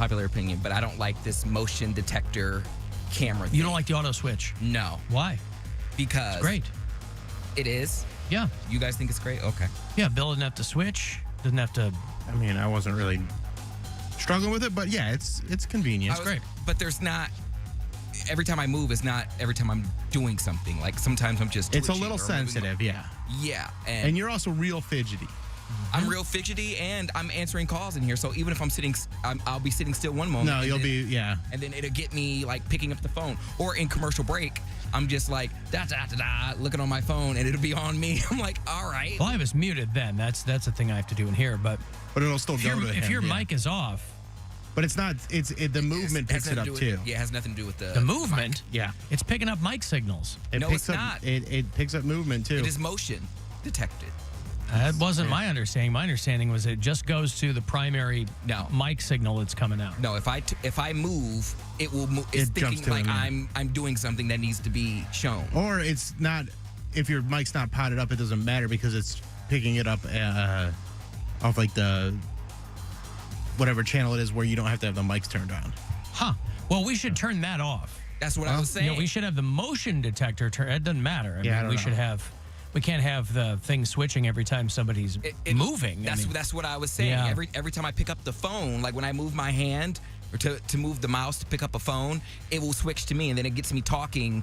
popular opinion, but I don't like this motion detector camera thing. You don't like the auto switch? No. Why? Because It's great. it is. Yeah. You guys think it's great? Okay. Yeah, Bill doesn't have to switch. Doesn't have to. I mean, I wasn't really struggling with it, but yeah, it's convenient. It's great. But there's not. Every time I move is not every time I'm doing something. Like sometimes I'm just. It's a twitching little or moving sensitive, yeah. Yeah, And you're also real fidgety. I'm real fidgety, and I'm answering calls in here. So even if I'm sitting, I'll be sitting still one moment. No, you'll be, yeah. And then it'll get me like picking up the phone, or in commercial break, I'm just like looking on my phone, and it'll be on me. I'm like, all right. Well, I was muted then. That's the thing I have to do in here. But it'll still go to him. If your mic is off. But it's not, the movement picks it up too. Yeah, it has nothing to do with the movement. Mic. Yeah. It's picking up mic signals. No, it's not. It picks up movement too. It is motion detected. That wasn't my understanding. My understanding was it just goes to the primary mic signal that's coming out. No, if I move, it will move. It's thinking like I'm doing something that needs to be shown. Or it's not, if your mic's not potted up, it doesn't matter because it's picking it up off like the whatever channel it is where you don't have to have the mics turned on. Huh. Well, we should turn that off. That's what I was saying. You know, we should have the motion detector turn. It doesn't matter. I mean, we should have. We can't have the thing switching every time somebody's moving. That's what I was saying. Yeah. Every time I pick up the phone, like when I move my hand or to move the mouse to pick up a phone, it will switch to me, and then it gets me talking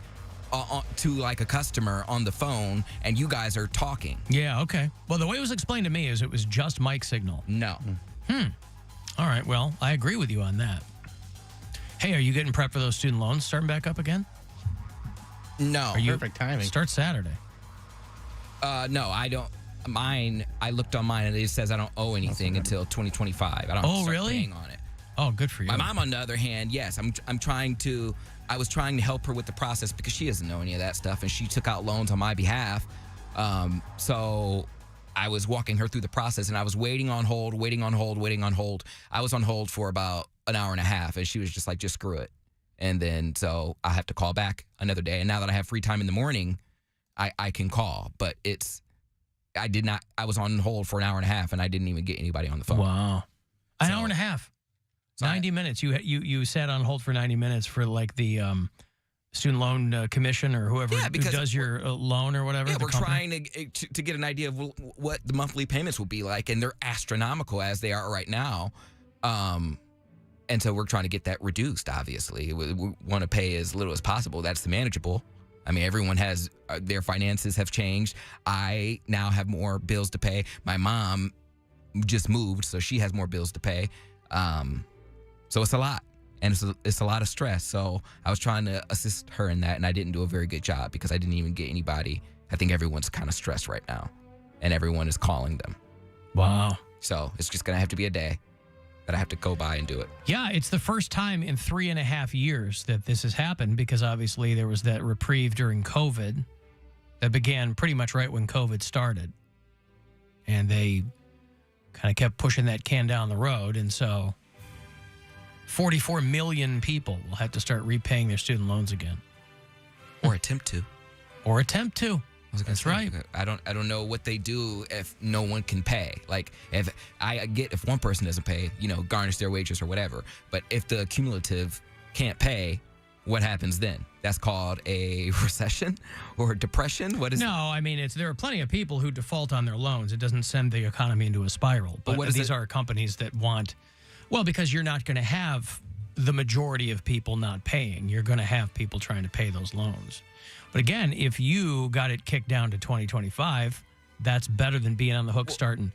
to like a customer on the phone, and you guys are talking. Yeah. Okay. Well, the way it was explained to me is it was just mic signal. No. All right. Well, I agree with you on that. Hey, are you getting prepped for those student loans starting back up again? No. Perfect timing. Start Saturday. No, I don't. Mine, I looked on mine, and it says I don't owe anything until 2025. I don't start paying on it. Oh, good for you. My mom, on the other hand, yes, I'm trying to. I was trying to help her with the process because she doesn't know any of that stuff, and she took out loans on my behalf. So I was walking her through the process, and I was waiting on hold. I was on hold for about an hour and a half, and she was just like, just screw it. And then so I have to call back another day. And now that I have free time in the morning, I can call, but I was on hold for an hour and a half, and I didn't even get anybody on the phone. Wow. An hour and a half. 90 minutes. You sat on hold for 90 minutes for like the student loan commission or whoever who does your loan or whatever. Yeah, we're trying to get an idea of what the monthly payments will be like, and they're astronomical as they are right now. And so we're trying to get that reduced, obviously. We want to pay as little as possible. That's the manageable. I mean, everyone has, their finances have changed. I now have more bills to pay. My mom just moved, so she has more bills to pay. So it's a lot, and it's a lot of stress. So I was trying to assist her in that, and I didn't do a very good job because I didn't even get anybody. I think everyone's kind of stressed right now, and everyone is calling them. Wow. So it's just going to have to be a day that I have to go by and do it. Yeah, it's the first time in 3.5 years that this has happened because obviously there was that reprieve during COVID that began pretty much right when COVID started. And they kind of kept pushing that can down the road. And so 44 million people will have to start repaying their student loans again. Or attempt to. Or attempt to. That's right. I don't know what they do if no one can pay. Like if one person doesn't pay, garnish their wages or whatever. But if the cumulative can't pay, what happens then? That's called a recession or a depression? What is No, I mean, there are plenty of people who default on their loans. It doesn't send the economy into a spiral. But these are companies that want, because you're not going to have the majority of people not paying. You're going to have people trying to pay those loans. But again, if you got it kicked down to 2025, that's better than being on the hook starting.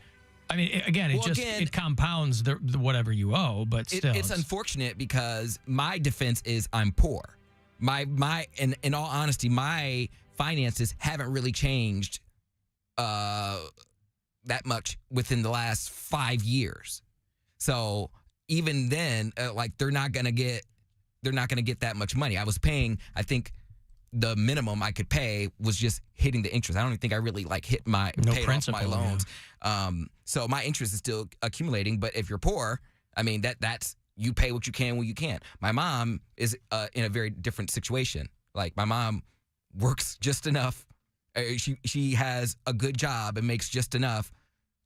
I mean, again, it compounds the whatever you owe, but still. It's unfortunate because my defense is I'm poor. In all honesty, my finances haven't really changed that much within the last 5 years. So even then, they're not gonna get that much money. I was paying, I think, the minimum I could pay was just hitting the interest. I don't even think I really hit paid off my loans. Yeah. So my interest is still accumulating. But if you're poor, I mean that's you pay what you can when you can. My mom is in a very different situation. Like my mom works just enough. She has a good job and makes just enough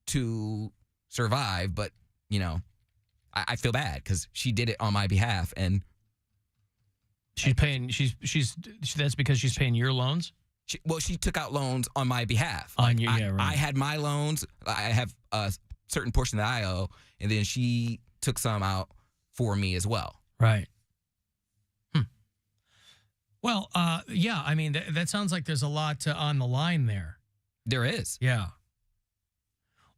to survive. But I feel bad because she did it on my behalf, and she's paying. That's because she's paying your loans. She took out loans on my behalf. On you, yeah, right. I had my loans. I have a certain portion that I owe, and then she took some out for me as well. Right. Well, yeah. I mean, that sounds like there's a lot on the line there. There is. Yeah.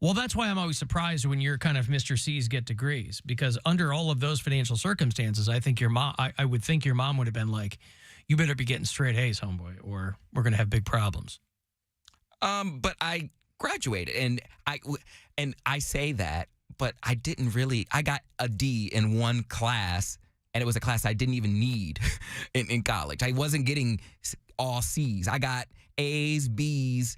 Well, that's why I'm always surprised when you're kind of Mr. C's get degrees, because under all of those financial circumstances, I think your mom. I would think your mom would have been like, "You better be getting straight A's, homeboy, or we're going to have big problems." But I graduated, and I say that, but I didn't really. I got a D in one class, and it was a class I didn't even need in college. I wasn't getting all C's. I got A's, B's,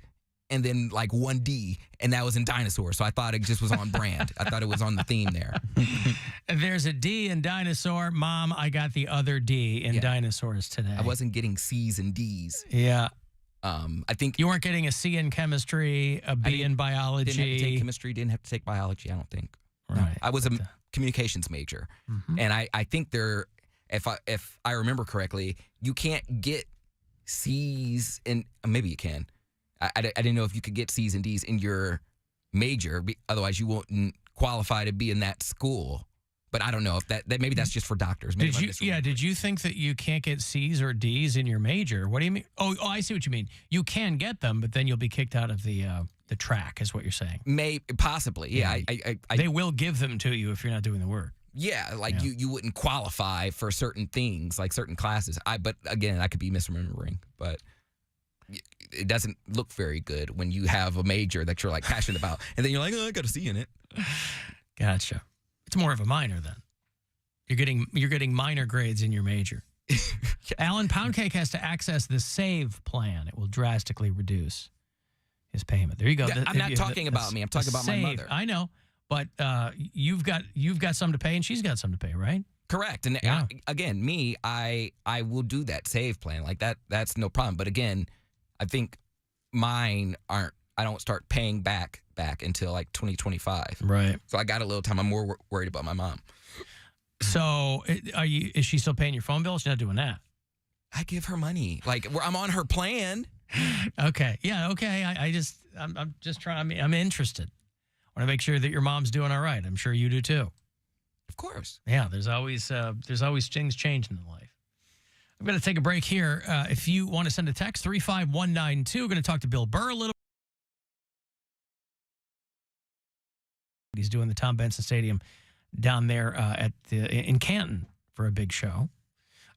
and then like one D, and that was in dinosaur. So I thought it just was on brand. I thought it was on the theme there. There's a D in dinosaur. Mom, I got the other D in dinosaurs today. I wasn't getting C's and D's. Yeah. I think you weren't getting a C in chemistry, a B in biology. Didn't have to take chemistry, didn't have to take biology, I don't think. Right. No, I was a communications major. And I think if I remember correctly, you can't get C's in, maybe you can. I didn't know if you could get C's and D's in your major, otherwise you wouldn't qualify to be in that school. But I don't know if that maybe that's just for doctors. Maybe did you think that you can't get C's or D's in your major? What do you mean? Oh, I see what you mean. You can get them, but then you'll be kicked out of the track, is what you're saying. Possibly, yeah. They will give them to you if you're not doing the work. Yeah, you wouldn't qualify for certain things, like certain classes. But again, I could be misremembering, but it doesn't look very good when you have a major that you're like passionate about, and then you're like, oh, I got a C in it. Gotcha. It's more of a minor then. You're getting minor grades in your major. Yeah. Alan, Poundcake has to access the save plan. It will drastically reduce his payment. There you go. Yeah, I'm not talking about me. I'm talking about my mother. I know, but you've got some to pay, and she's got some to pay, right? Correct. And again, me, I will do that save plan like that. That's no problem. But again, I think mine aren't. I don't start paying back until like 2025. Right. So I got a little time. I'm more worried about my mom. So is she still paying your phone bill? She's not doing that. I give her money. Like I'm on her plan. Okay. Yeah. Okay. I'm just trying. I'm interested. I want to make sure that your mom's doing all right. I'm sure you do too. Of course. Yeah. There's always things changing in life. I'm going to take a break here. If you want to send a text, 35192. We're going to talk to Bill Burr a little. He's doing the Tom Benson Stadium down there in Canton for a big show.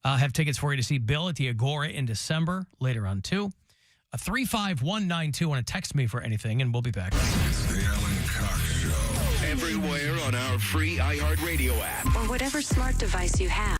Have tickets for you to see Bill at the Agora in December, later on too. 35192. Want to text me for anything, and we'll be back. The Alan Cox Show. Everywhere on our free iHeartRadio app. Or whatever smart device you have.